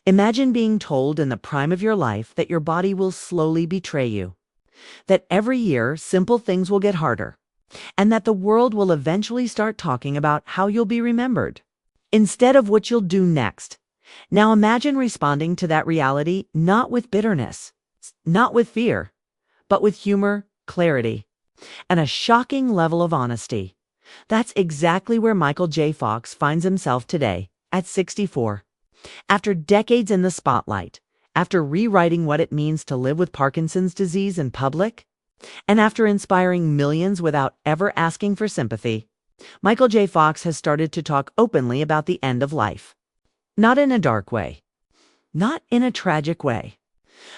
Imagine being told in the prime of your life that your body will slowly betray you, that every year simple things will get harder, and that the world will eventually start talking about how you'll be remembered, instead of what you'll do next. Now imagine responding to that reality not with bitterness, not with fear, but with humor, clarity, and a shocking level of honesty. That's exactly where Michael J. Fox finds himself today, at 64. After decades in the spotlight, after rewriting what it means to live with Parkinson's disease in public, and after inspiring millions without ever asking for sympathy, Michael J. Fox has started to talk openly about the end of life. Not in a dark way, not in a tragic way,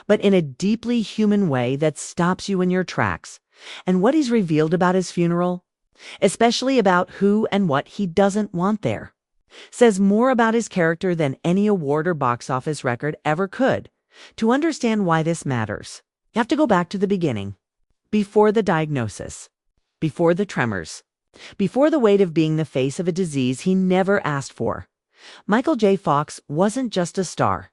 but in a deeply human way that stops you in your tracks. And what he's revealed about his funeral, especially about who and what he doesn't want there, says more about his character than any award or box office record ever could. To understand why this matters, you have to go back to the beginning, before the diagnosis, before the tremors, before the weight of being the face of a disease he never asked for. Michael J. Fox wasn't just a star.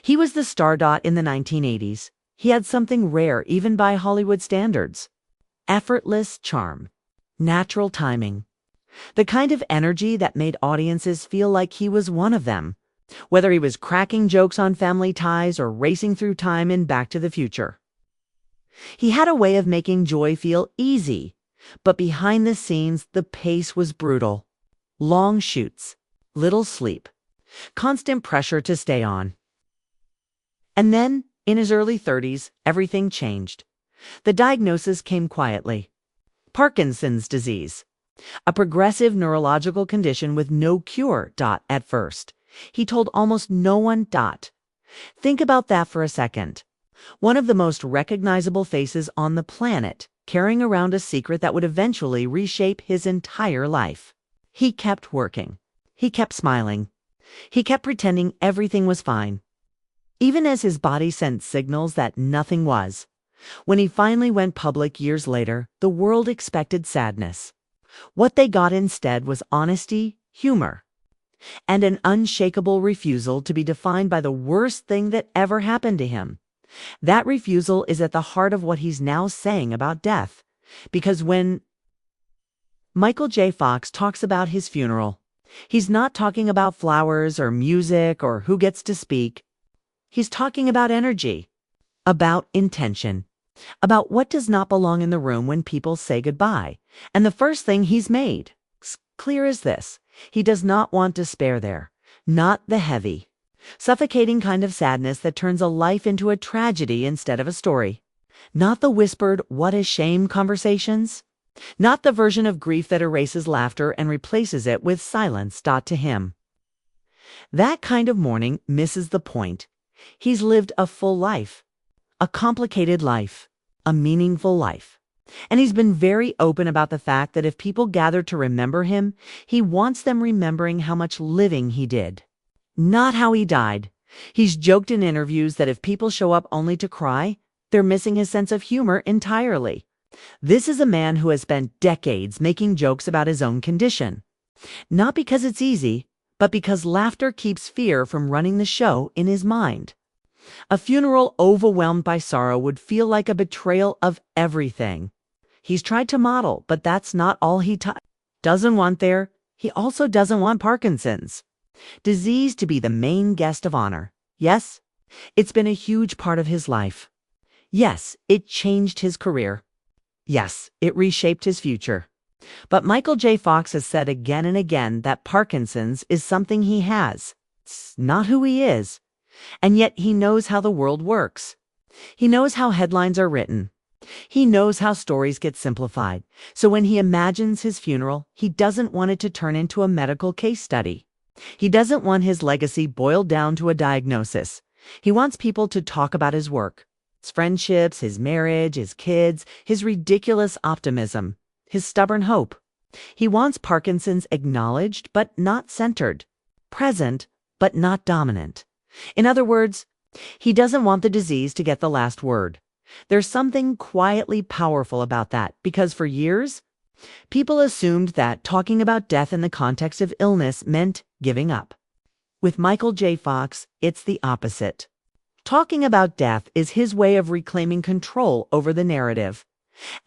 He was the star dot in the 1980s. He had something rare even by Hollywood standards: effortless charm, natural timing, the kind of energy that made audiences feel like he was one of them, whether he was cracking jokes on Family Ties or racing through time in Back to the Future. He had a way of making joy feel easy, but behind the scenes, the pace was brutal. Long shoots, little sleep, constant pressure to stay on. And then, in his early 30s, everything changed. The diagnosis came quietly. Parkinson's disease, a progressive neurological condition with no cure, at first. He told almost no one, Think about that for a second. One of the most recognizable faces on the planet, carrying around a secret that would eventually reshape his entire life. He kept working. He kept smiling. He kept pretending everything was fine, even as his body sent signals that nothing was. When he finally went public years later, the world expected sadness. What they got instead was honesty, humor, and an unshakable refusal to be defined by the worst thing that ever happened to him. That refusal is at the heart of what he's now saying about death. Because when Michael J. Fox talks about his funeral, he's not talking about flowers or music or who gets to speak. He's talking about energy, about intention, about what does not belong in the room when people say goodbye. And the first thing he's made clear is this: he does not want despair there, not the heavy, suffocating kind of sadness that turns a life into a tragedy instead of a story, not the whispered "what a shame" conversations, not the version of grief that erases laughter and replaces it with silence. To him, that kind of mourning misses the point. He's lived a full life, a complicated life, a meaningful life. And he's been very open about the fact that if people gather to remember him, he wants them remembering how much living he did, not how he died. He's joked in interviews that if people show up only to cry, they're missing his sense of humor entirely. This is a man who has spent decades making jokes about his own condition, not because it's easy, but because laughter keeps fear from running the show in his mind. A funeral overwhelmed by sorrow would feel like a betrayal of everything he's tried to model, but that's not all he doesn't want there. He also doesn't want Parkinson's disease to be the main guest of honor. Yes, it's been a huge part of his life. Yes, it changed his career. Yes, it reshaped his future. But Michael J. Fox has said again and again that Parkinson's is something he has. It's not who he is. And yet he knows how the world works. He knows how headlines are written. He knows how stories get simplified. So when he imagines his funeral, he doesn't want it to turn into a medical case study. He doesn't want his legacy boiled down to a diagnosis. He wants people to talk about his work, his friendships, his marriage, his kids, his ridiculous optimism, his stubborn hope. He wants Parkinson's acknowledged but not centered, present but not dominant. In other words, he doesn't want the disease to get the last word. There's something quietly powerful about that, because for years, people assumed that talking about death in the context of illness meant giving up. With Michael J. Fox, it's the opposite. Talking about death is his way of reclaiming control over the narrative.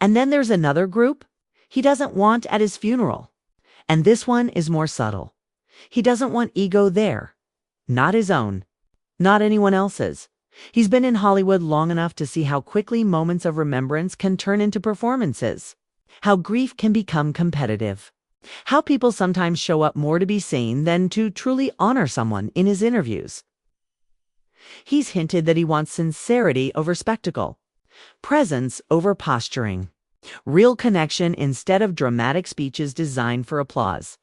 And then there's another group he doesn't want at his funeral. And this one is more subtle. He doesn't want ego there. Not his own. Not anyone else's. He's been in Hollywood long enough to see how quickly moments of remembrance can turn into performances. How grief can become competitive. How people sometimes show up more to be seen than to truly honor someone in his interviews. He's hinted that he wants sincerity over spectacle, presence over posturing, real connection instead of dramatic speeches designed for applause.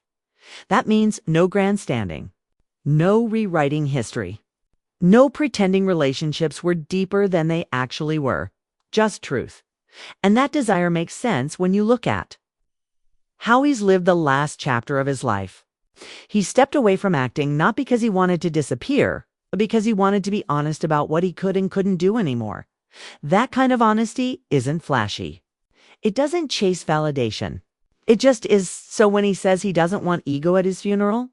That means no grandstanding, no rewriting history, no pretending relationships were deeper than they actually were, just truth. And that desire makes sense when you look at how he's lived the last chapter of his life. He stepped away from acting not because he wanted to disappear, but because he wanted to be honest about what he could and couldn't do anymore. That kind of honesty isn't flashy. It doesn't chase validation. It just is. So when he says he doesn't want ego at his funeral,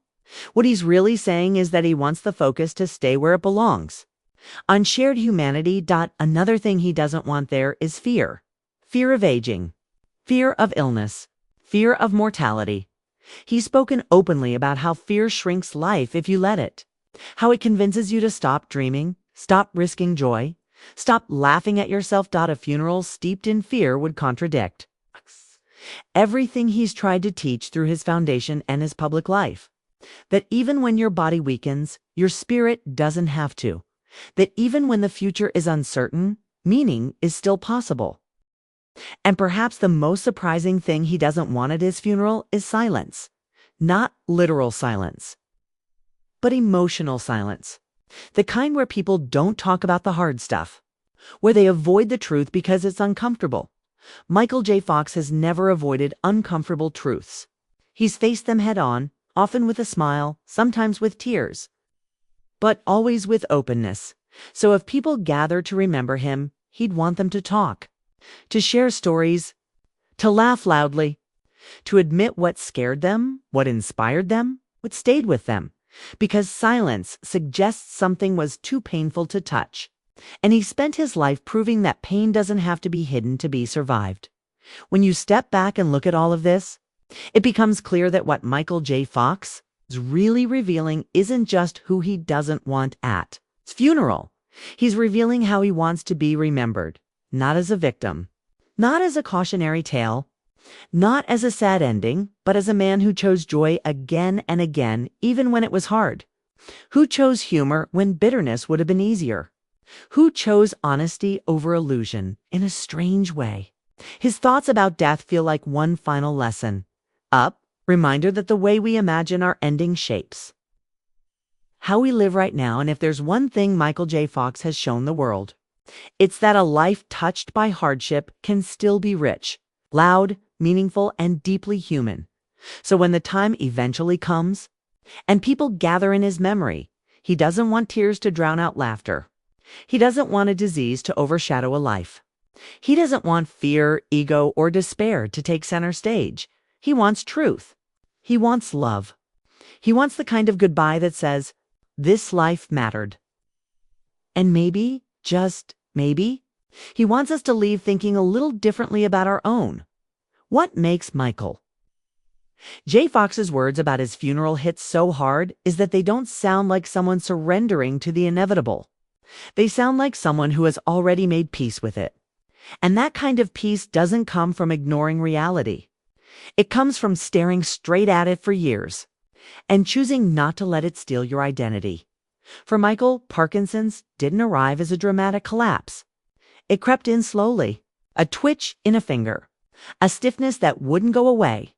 what he's really saying is that he wants the focus to stay where it belongs. On shared humanity. Another thing he doesn't want there is fear. Fear of aging. Fear of illness. Fear of mortality. He's spoken openly about how fear shrinks life if you let it. How it convinces you to stop dreaming, stop risking joy, stop laughing at yourself. A funeral steeped in fear would contradict everything he's tried to teach through his foundation and his public life. That even when your body weakens, your spirit doesn't have to. That even when the future is uncertain, meaning is still possible. And perhaps the most surprising thing he doesn't want at his funeral is silence. Not literal silence, but emotional silence. The kind where people don't talk about the hard stuff, where they avoid the truth because it's uncomfortable. Michael J. Fox has never avoided uncomfortable truths. He's faced them head on, often with a smile, sometimes with tears, but always with openness. So if people gather to remember him, he'd want them to talk, to share stories, to laugh loudly, to admit what scared them, what inspired them, what stayed with them, because silence suggests something was too painful to touch. And he spent his life proving that pain doesn't have to be hidden to be survived. When you step back and look at all of this, it becomes clear that what Michael J. Fox is really revealing isn't just who he doesn't want at his funeral. He's revealing how he wants to be remembered, not as a victim, not as a cautionary tale, not as a sad ending, but as a man who chose joy again and again, even when it was hard, who chose humor when bitterness would have been easier, who chose honesty over illusion in a strange way. His thoughts about death feel like one final lesson. Reminder that the way we imagine our ending shapes how we live right now. And if there's one thing Michael J. Fox has shown the world, it's that a life touched by hardship can still be rich, loud, meaningful, and deeply human. So when the time eventually comes and people gather in his memory, he doesn't want tears to drown out laughter. He doesn't want a disease to overshadow a life. He doesn't want fear, ego, or despair to take center stage. He wants truth. He wants love. He wants the kind of goodbye that says, this life mattered. And maybe, just maybe, he wants us to leave thinking a little differently about our own. What makes Michael J. Fox's words about his funeral hit so hard is that they don't sound like someone surrendering to the inevitable. They sound like someone who has already made peace with it. And that kind of peace doesn't come from ignoring reality. It comes from staring straight at it for years and choosing not to let it steal your identity. For Michael, Parkinson's didn't arrive as a dramatic collapse. It crept in slowly, a twitch in a finger, a stiffness that wouldn't go away,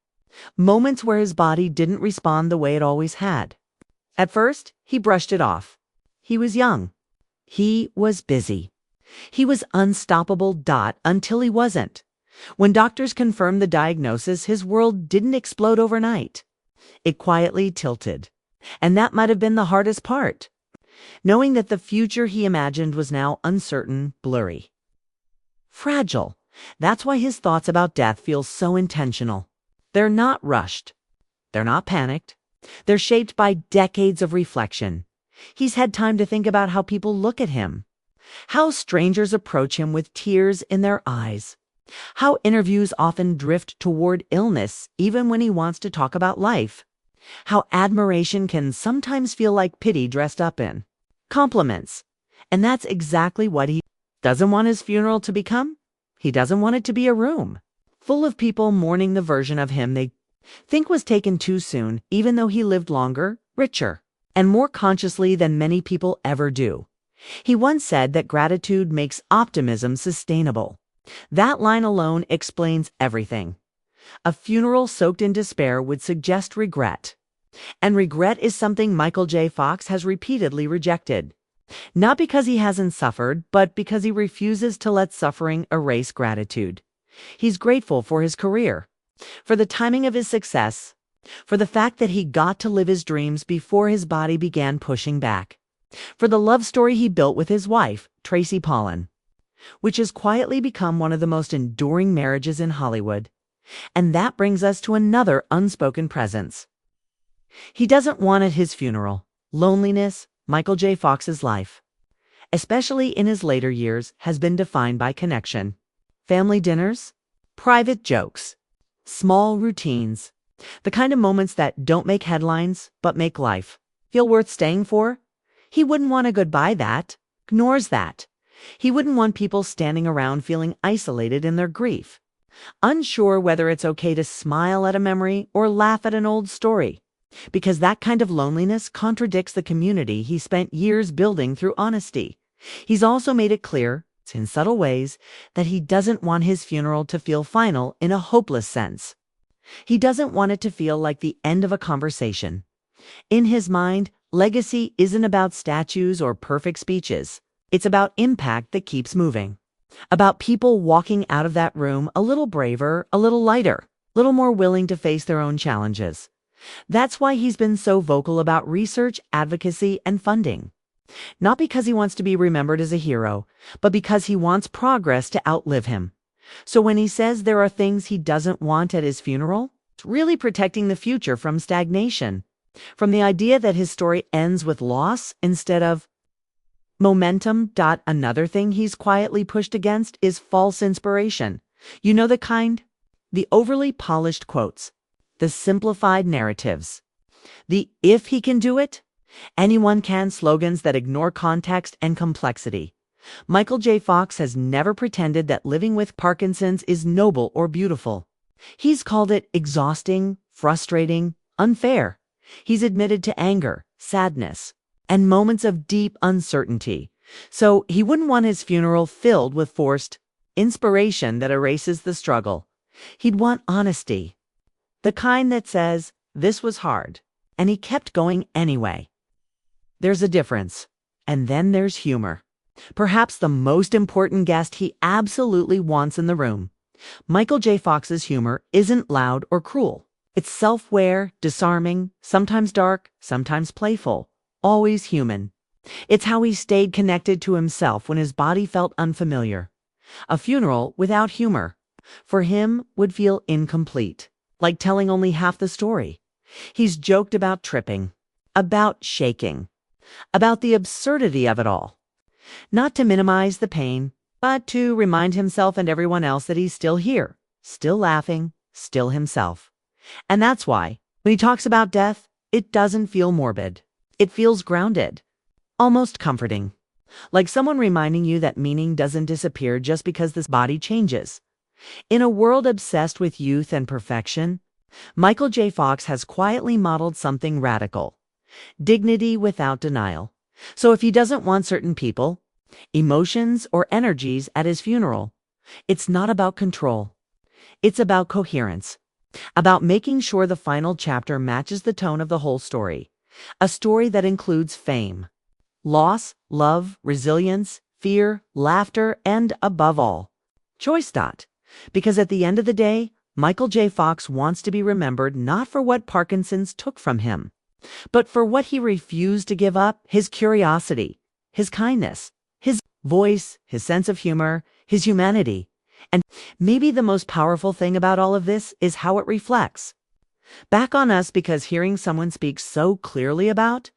moments where his body didn't respond the way it always had. At first, he brushed it off. He was young. He was busy. He was unstoppable. Until he wasn't. When doctors confirmed the diagnosis, his world didn't explode overnight. It quietly tilted. And that might have been the hardest part. Knowing that the future he imagined was now uncertain, blurry, fragile. That's why his thoughts about death feel so intentional. They're not rushed. They're not panicked. They're shaped by decades of reflection. He's had time to think about how people look at him, how strangers approach him with tears in their eyes, how interviews often drift toward illness even when he wants to talk about life, how admiration can sometimes feel like pity dressed up in compliments. And that's exactly what he doesn't want his funeral to become. He doesn't want it to be a room full of people mourning the version of him they think was taken too soon, even though he lived longer, richer, and more consciously than many people ever do. He once said that gratitude makes optimism sustainable. That line alone explains everything. A funeral soaked in despair would suggest regret. And regret is something Michael J. Fox has repeatedly rejected. Not because he hasn't suffered, but because he refuses to let suffering erase gratitude. He's grateful for his career, for the timing of his success, for the fact that he got to live his dreams before his body began pushing back, for the love story he built with his wife, Tracy Pollan, which has quietly become one of the most enduring marriages in Hollywood. And that brings us to another unspoken presence. He doesn't want at his funeral loneliness. Michael J. Fox's life, especially in his later years, has been defined by connection. Family dinners, private jokes, small routines, the kind of moments that don't make headlines but make life feel worth staying for. He wouldn't want a goodbye that ignores that. He wouldn't want people standing around feeling isolated in their grief, unsure whether it's okay to smile at a memory or laugh at an old story, because that kind of loneliness contradicts the community he spent years building through honesty. He's also made it clear, in subtle ways, that he doesn't want his funeral to feel final in a hopeless sense. He doesn't want it to feel like the end of a conversation. In his mind, legacy isn't about statues or perfect speeches. It's about impact that keeps moving. About people walking out of that room a little braver, a little lighter, a little more willing to face their own challenges. That's why he's been so vocal about research, advocacy, and funding. Not because he wants to be remembered as a hero, but because he wants progress to outlive him. So when he says there are things he doesn't want at his funeral, it's really protecting the future from stagnation, from the idea that his story ends with loss instead of momentum. Another thing he's quietly pushed against is false inspiration. You know the kind? The overly polished quotes, the simplified narratives, the "if he can do it, anyone can" slogans that ignore context and complexity. Michael J. Fox has never pretended that living with Parkinson's is noble or beautiful. He's called it exhausting, frustrating, unfair. He's admitted to anger, sadness, and moments of deep uncertainty. So he wouldn't want his funeral filled with forced inspiration that erases the struggle. He'd want honesty. The kind that says, this was hard, and he kept going anyway. There's a difference. And then there's humor. Perhaps the most important guest he absolutely wants in the room. Michael J. Fox's humor isn't loud or cruel. It's self-aware, disarming, sometimes dark, sometimes playful, always human. It's how he stayed connected to himself when his body felt unfamiliar. A funeral without humor, for him, would feel incomplete, like telling only half the story. He's joked about tripping, about shaking, about the absurdity of it all. Not to minimize the pain, but to remind himself and everyone else that he's still here, still laughing, still himself. And that's why, when he talks about death, it doesn't feel morbid. It feels grounded, almost comforting, like someone reminding you that meaning doesn't disappear just because this body changes. In a world obsessed with youth and perfection, Michael J. Fox has quietly modeled something radical: dignity without denial. So if he doesn't want certain people, emotions, or energies at his funeral, it's not about control. It's about coherence, about making sure the final chapter matches the tone of the whole story. A story that includes fame, loss, love, resilience, fear, laughter, and above all, choice. Because at the end of the day, Michael J. Fox wants to be remembered not for what Parkinson's took from him, but for what he refused to give up: his curiosity, his kindness, his voice, his sense of humor, his humanity. And maybe the most powerful thing about all of this is how it reflects. back on us because hearing someone speak so clearly about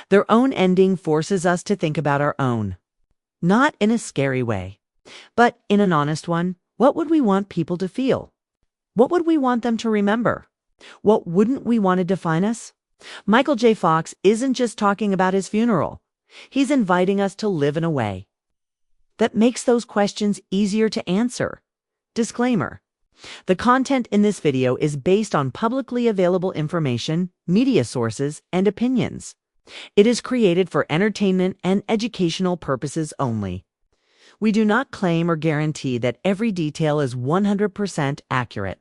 their own ending forces us to think about our own. Not in a scary way, but in an honest one. What would we want people to feel? What would we want them to remember? What wouldn't we want to define us? Michael J. Fox isn't just talking about his funeral. He's inviting us to live in a way that makes those questions easier to answer. Disclaimer: the content in this video is based on publicly available information, media sources, and opinions. It is created for entertainment and educational purposes only. We do not claim or guarantee that every detail is 100% accurate.